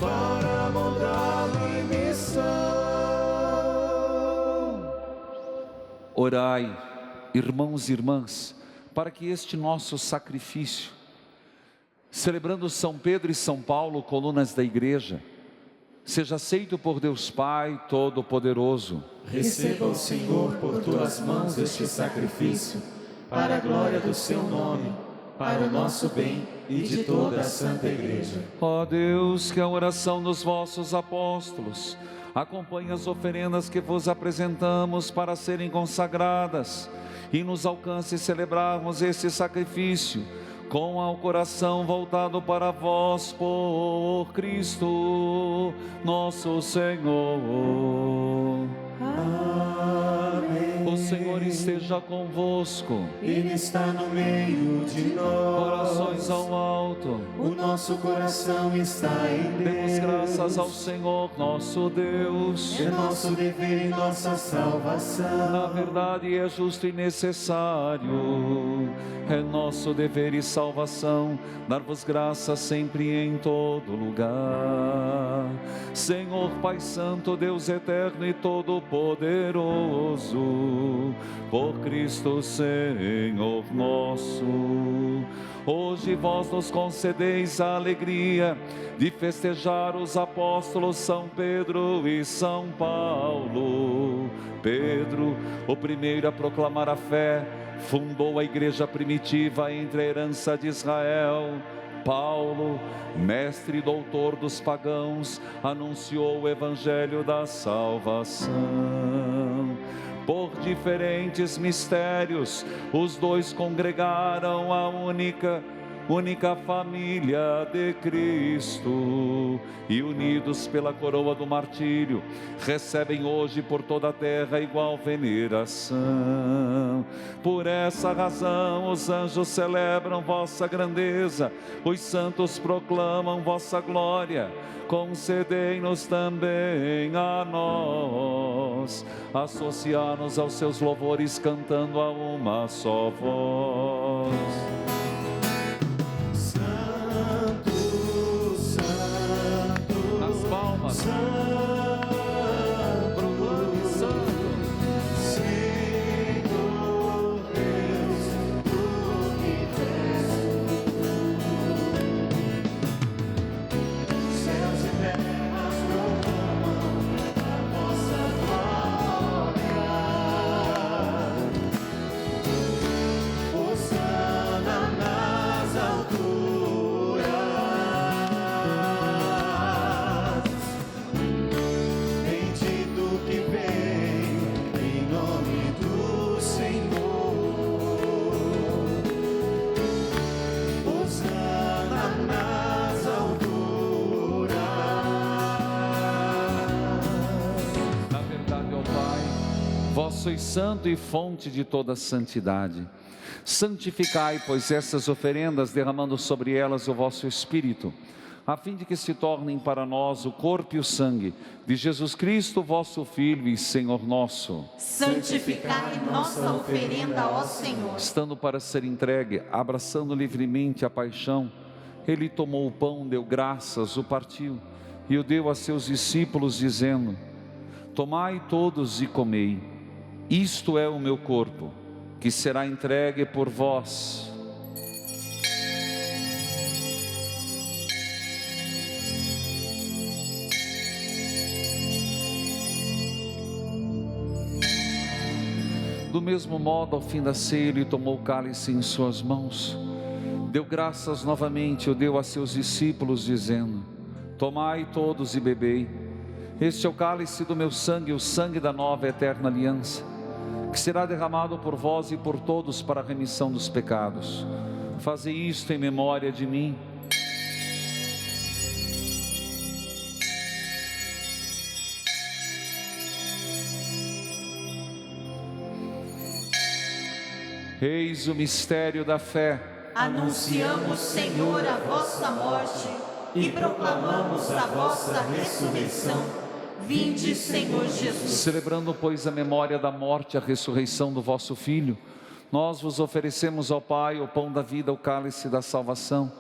para mudá-la em missão. Orai, irmãos e irmãs, para que este nosso sacrifício, celebrando São Pedro e São Paulo, colunas da igreja, seja aceito por Deus Pai Todo-Poderoso. Receba o Senhor por tuas mãos este sacrifício, para a glória do seu nome, para o nosso bem e de toda a Santa Igreja. Ó Deus, que a oração dos vossos apóstolos acompanhe as oferendas que vos apresentamos para serem consagradas, e nos alcance celebrarmos este sacrifício com o coração voltado para vós, por Cristo nosso Senhor. Amém. O Senhor esteja convosco. Ele está no meio de nós. Corações ao alto. O nosso coração está em Deus. Demos graças ao Senhor nosso Deus. É nosso dever e nossa salvação. Na verdade é justo e necessário. É nosso dever e salvação dar-vos graças sempre e em todo lugar. Senhor Pai Santo, Deus eterno e todo-poderoso, por Cristo Senhor nosso, hoje vós nos concedeis a alegria de festejar os apóstolos São Pedro e São Paulo. Pedro, o primeiro a proclamar a fé, fundou a igreja primitiva entre a herança de Israel. Paulo, mestre e doutor dos pagãos, anunciou o evangelho da salvação. Por diferentes mistérios, os dois congregaram a única família de Cristo, e unidos pela coroa do martírio, recebem hoje por toda a terra igual veneração. Por essa razão os anjos celebram vossa grandeza, os santos proclamam vossa glória. Concedei-nos também a nós associar-nos aos seus louvores, cantando a uma só voz. Sois santo e fonte de toda santidade. Santificai, pois, essas oferendas, derramando sobre elas o vosso Espírito, a fim de que se tornem para nós o corpo e o sangue de Jesus Cristo, vosso Filho e Senhor nosso. Santificai nossa oferenda, ó Senhor. Estando para ser entregue, abraçando livremente a paixão, ele tomou o pão, deu graças, o partiu e o deu a seus discípulos, dizendo: tomai todos e comei. Isto é o meu corpo, que será entregue por vós. Do mesmo modo, ao fim da ceia, ele tomou o cálice em suas mãos, deu graças novamente, o deu a seus discípulos, dizendo: tomai todos e bebei. Este é o cálice do meu sangue, o sangue da nova e eterna aliança, que será derramado por vós e por todos para a remissão dos pecados. Fazei isto em memória de mim. Eis o mistério da fé. Anunciamos, Senhor, a vossa morte e proclamamos a vossa ressurreição. Vinde, Senhor Jesus. Celebrando, pois, a memória da morte e a ressurreição do vosso Filho, nós vos oferecemos ao Pai o pão da vida, o cálice da salvação,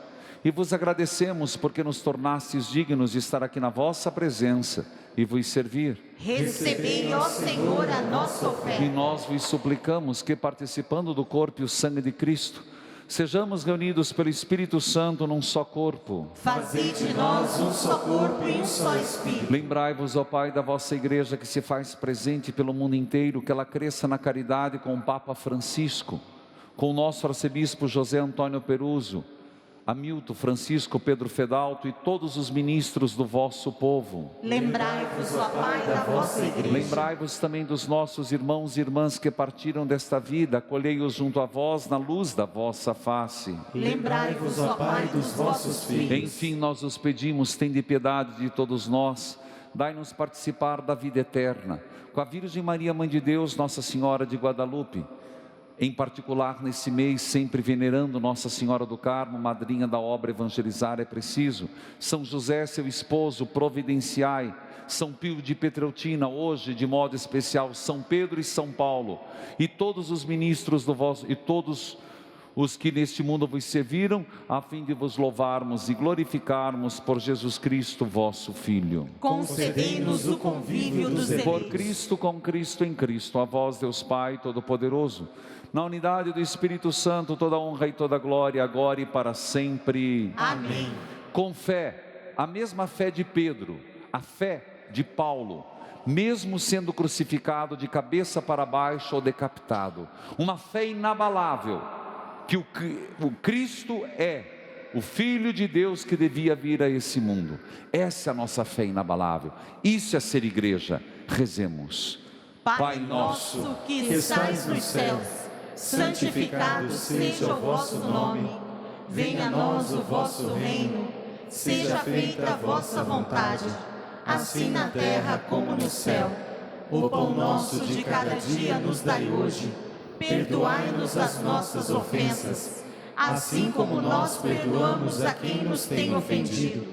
e vos agradecemos porque nos tornastes dignos de estar aqui na vossa presença e vos servir. Recebei, ó Senhor, a nossa oferta. E nós vos suplicamos que, participando do corpo e o sangue de Cristo, sejamos reunidos pelo Espírito Santo num só corpo. Fazei de nós um só corpo e um só Espírito. Lembrai-vos, ó Pai, da vossa igreja que se faz presente pelo mundo inteiro, que ela cresça na caridade com o Papa Francisco, com o nosso arcebispo José Antônio Peruso, Hamilton, Francisco, Pedro Fedalto e todos os ministros do vosso povo. Lembrai-vos, ó Pai, da vossa igreja. Lembrai-vos também dos nossos irmãos e irmãs que partiram desta vida, acolhei-os junto a vós na luz da vossa face. Lembrai-vos, ó Pai, dos vossos filhos. Enfim, nós os pedimos, tende piedade de todos nós, dai-nos participar da vida eterna. Com a Virgem Maria, Mãe de Deus, Nossa Senhora de Guadalupe, em particular nesse mês, sempre venerando Nossa Senhora do Carmo, madrinha da obra Evangelizar é Preciso. São José, seu esposo, providenciai. São Pio de Pietrelcina, hoje de modo especial, São Pedro e São Paulo, e todos os ministros do vosso, e todos os que neste mundo vos serviram, a fim de vos louvarmos e glorificarmos por Jesus Cristo, vosso Filho. Concedei-nos o convívio dos eleitos. Por Cristo, com Cristo, em Cristo, a vós, Deus Pai Todo-Poderoso, na unidade do Espírito Santo, toda honra e toda glória, agora e para sempre. Amém. Com fé, a mesma fé de Pedro, a fé de Paulo, mesmo sendo crucificado de cabeça para baixo ou decapitado, uma fé inabalável, que o Cristo é o Filho de Deus que devia vir a esse mundo. Essa é a nossa fé inabalável. Isso é ser igreja. Rezemos. Pai nosso que estais nos céus, santificado seja o vosso nome. Venha a nós o vosso reino. Seja feita a vossa vontade, assim na terra como no céu. O pão nosso de cada dia nos dai hoje. Perdoai-nos as nossas ofensas, assim como nós perdoamos a quem nos tem ofendido.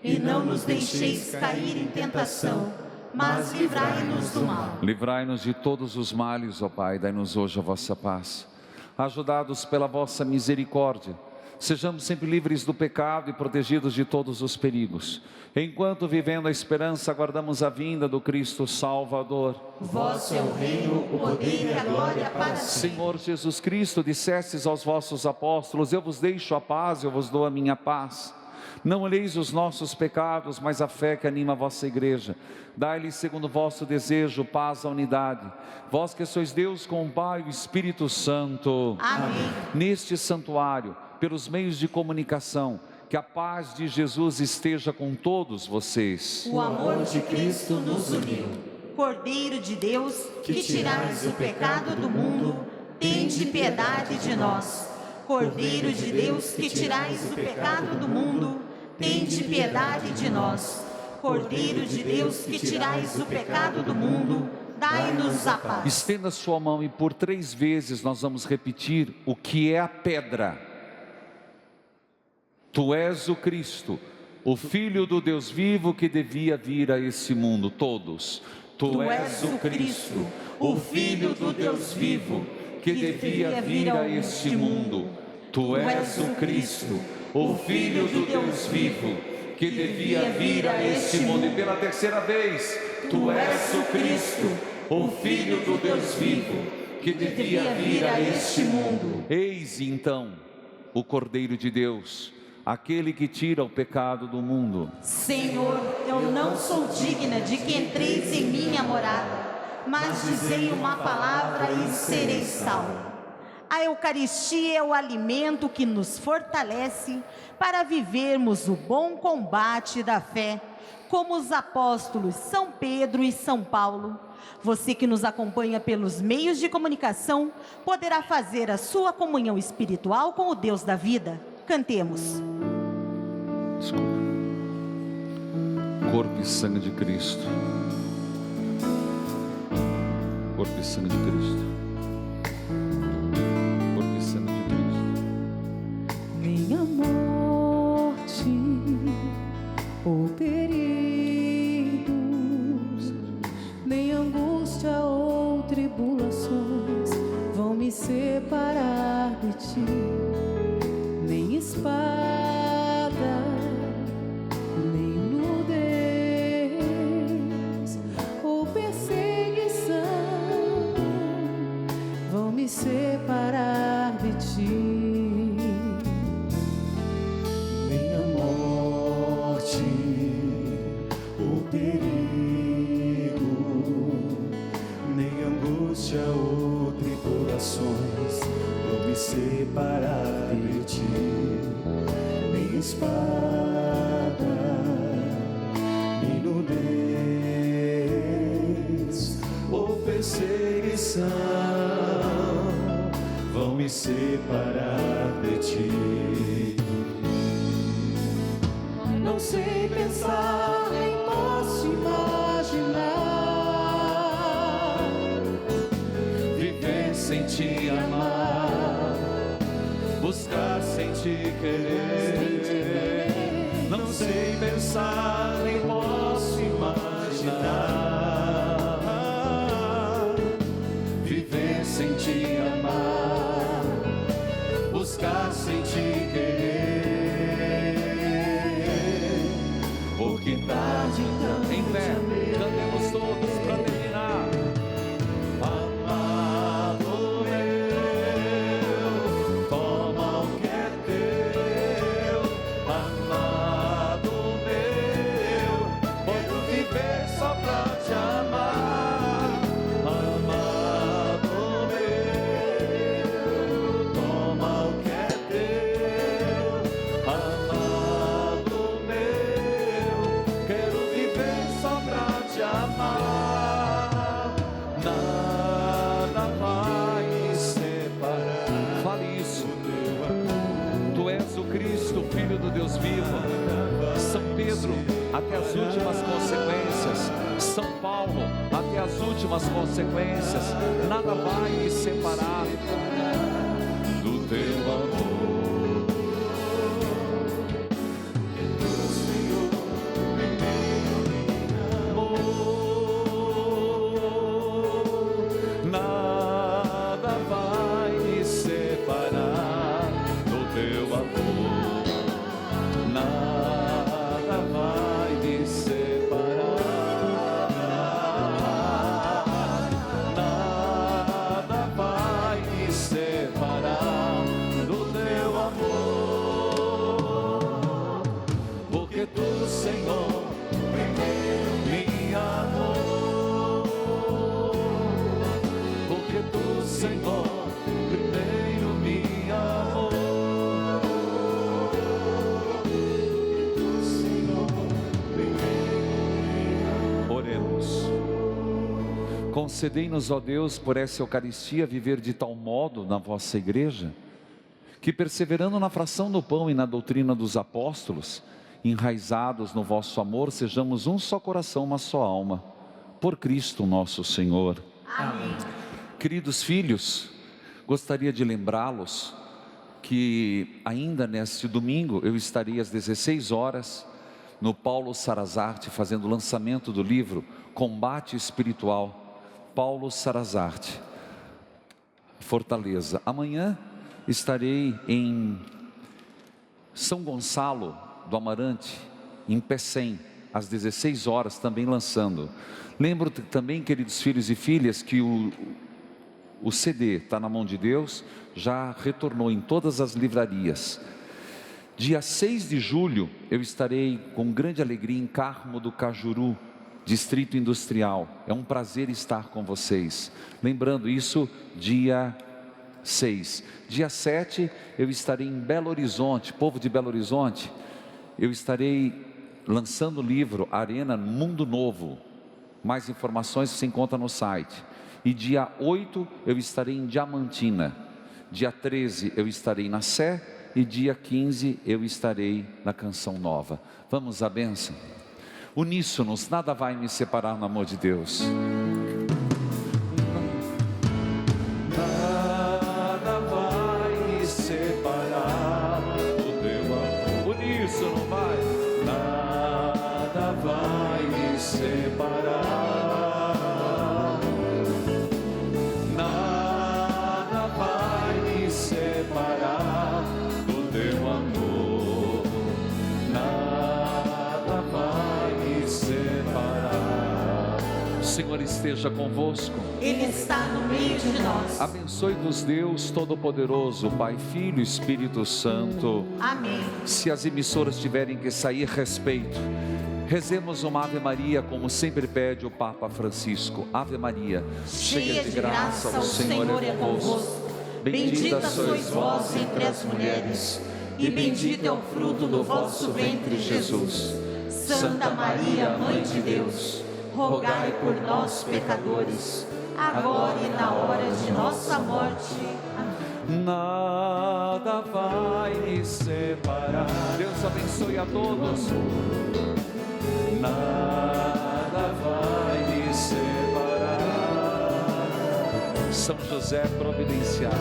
E não nos deixeis cair em tentação, mas livrai-nos do mal. Livrai-nos de todos os males, ó Pai, dai-nos hoje a vossa paz. Ajudados pela vossa misericórdia, sejamos sempre livres do pecado e protegidos de todos os perigos. Enquanto vivendo a esperança, aguardamos a vinda do Cristo Salvador. Vosso é o reino, o poder e a glória para sempre. Senhor Jesus Cristo, dissestes aos vossos apóstolos: eu vos deixo a paz, eu vos dou a minha paz. Não olheis os nossos pecados, mas a fé que anima a vossa igreja. Dai-lhe, segundo o vosso desejo, paz à unidade. Vós que sois Deus com o Pai e o Espírito Santo. Amém. Neste santuário, pelos meios de comunicação, que a paz de Jesus esteja com todos vocês. O amor de Cristo nos uniu. Cordeiro de Deus, que tirais o pecado do mundo, tende piedade de nós. Cordeiro de Deus, que tirais o pecado do mundo, tende piedade de nós. Cordeiro de Deus, que tirais o pecado do mundo, dai-nos a paz. Estenda sua mão e por 3 vezes nós vamos repetir o que é a pedra. Tu és o Cristo, o Filho do Deus vivo que devia vir a esse mundo. Todos. Tu és o Cristo, o Filho do Deus vivo que devia vir a este mundo. Tu és o Cristo, o Filho do Deus vivo que devia vir a este mundo. E pela 3ª vez, Tu és o Cristo, o Filho do Deus vivo que devia vir a este mundo. Eis então o Cordeiro de Deus, aquele que tira o pecado do mundo. Senhor, eu não sou digna de que entreis em minha morada, mas dizei uma palavra e serei salvo. A Eucaristia é o alimento que nos fortalece para vivermos o bom combate da fé, como os apóstolos São Pedro e São Paulo. Você que nos acompanha pelos meios de comunicação poderá fazer a sua comunhão espiritual com o Deus da vida. Cantemos. Desculpa. Corpo e sangue de Cristo. Corpo e sangue de Cristo. Corpo e sangue de Cristo. Nem a morte ou perigos, nem angústia ou tribulações vão me separar de ti. Nem espada, nem nudez ou perseguição vão me separar de ti. Nem a morte, o perigo, nem angústia ou tribulações vão me separar de ti. Nem espada, nem nudez ou perseguição vão me separar de ti. Não sei pensar em morte, sem te amar, buscar sem te querer. Não sei pensar, nem posso imaginar viver sem te amar, buscar sem te querer. Porque tarde então em pé, cantemos todos para terminar. Amado meu, toma o que é teu. Amado meu, quero viver só pra te amar. Amado meu, toma o que é teu. Amado meu, quero viver só pra te amar. Nada vai me separar. Fale isso. Tu és o Cristo, Filho do Deus vivo. São Pedro, até as últimas consequências. São Paulo, até as últimas consequências. Nada vai me separar do teu amor. Nada vai me separar do teu amor. Nada vai me separar. Nada vai me separar do teu amor. Porque tu, Senhor, primeiro me amou. Porque tu, Senhor, primeiro me amou. Oremos. Concedei-nos, ó Deus, por essa Eucaristia, viver de tal modo na vossa igreja, que perseverando na fração do pão e na doutrina dos apóstolos, enraizados no vosso amor, sejamos um só coração, uma só alma. Por Cristo nosso Senhor. Amém. Queridos filhos, gostaria de lembrá-los que ainda neste domingo eu estarei às 16 horas no Paulo Sarazarte fazendo o lançamento do livro Combate Espiritual. Paulo Sarazarte, Fortaleza. Amanhã estarei em São Gonçalo do Amarante, em Pecém, às 16 horas, também lançando. Lembro também, queridos filhos e filhas, que o CD está na mão de Deus, já retornou em todas as livrarias. Dia 6 de julho, eu estarei com grande alegria em Carmo do Cajuru, Distrito Industrial. É um prazer estar com vocês. Lembrando isso, dia 6. Dia 7, eu estarei em Belo Horizonte, povo de Belo Horizonte. Eu estarei lançando o livro Arena Mundo Novo. Mais informações você encontra no site. E dia 8 eu estarei em Diamantina. Dia 13 eu estarei na Sé. E dia 15 eu estarei na Canção Nova. Vamos à bênção? Uníssonos, nada vai me separar no amor de Deus. Nada vai me separar do teu amor. Uníssono, vai. Nada vai me separar. Nada vai me separar do teu amor. Nada vai me separar. O Senhor esteja convosco. Ele está no meio de nós. Abençoe-vos Deus Todo-Poderoso, Pai, Filho e Espírito Santo. Amém. Se as emissoras tiverem que sair, respeito. Rezemos uma Ave Maria, como sempre pede o Papa Francisco. Ave Maria, cheia de graça, o Senhor é convosco. Bendita sois vós entre as mulheres, e bendito é o fruto do vosso ventre, Jesus. Santa Maria, Mãe de Deus, rogai por nós, pecadores, agora e na hora de nossa morte. Amém. Nada vai me separar. Deus abençoe a todos. Nada vai me separar. São José providenciar.